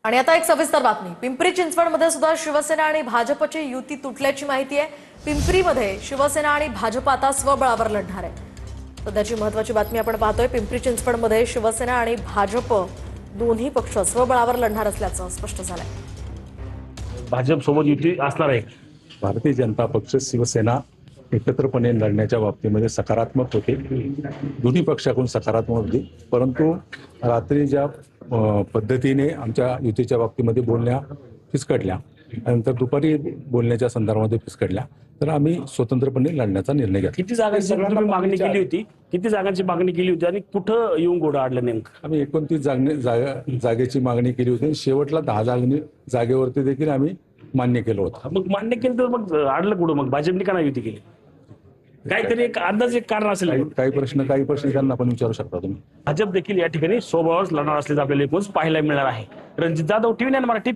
आणि आता एक सविस्तर बातमी. पिंपरी चिंचवडमध्ये सुद्धा शिवसेना आणि भाजपची युती तुटल्याची माहिती आहे. पिंपरीमध्ये शिवसेना आणि भाजप आता स्वबळावर लढणार आहे. सध्याची महत्त्वाची बातमी आपण पाहतोय. पिंपरी चिंचवडमध्ये शिवसेना आणि भाजप दोन्ही पक्ष स्वबळावर लढणार असल्याचं स्पष्ट झालंय. भाजप सोबत युती असणार आहे. भारतीय जनता पक्ष शिवसेना एकत्रपणे लढण्याच्या बाबतीमध्ये सकारात्मक होते. दोन्ही पक्षाकडून सकारात्मक होती, परंतु रात्री ज्या पद्धतीने आमच्या युतीच्या बाबतीमध्ये बोलण्या फिसकटल्या, नंतर दुपारी बोलण्याच्या संदर्भामध्ये फिसकटल्या, तर आम्ही स्वतंत्रपणे लढण्याचा निर्णय घेतला. किती जागांची तुम्ही मागणी केली होती? किती जागांची मागणी केली होती आणि कुठं येऊन घोडा आडलं नेमकं? आम्ही 29 जागेची मागणी केली होती. शेवटला 10 जागेवरती देखील आम्ही मान्य केलं होतं. मग मान्य केलं तर मग आडलं कुठं? मग भाजपने का नाही युती केली? काहीतरी एक अंदाज, एक कारण असेल. काही प्रश्न त्यांना पण विचारू शकता तुम्ही. भाजप देखील या ठिकाणी स्वबळावर लढणार असल्याचं आपल्याला एकूणच पाहायला मिळणार आहे. रणजित जाधव, TV9 मराठी.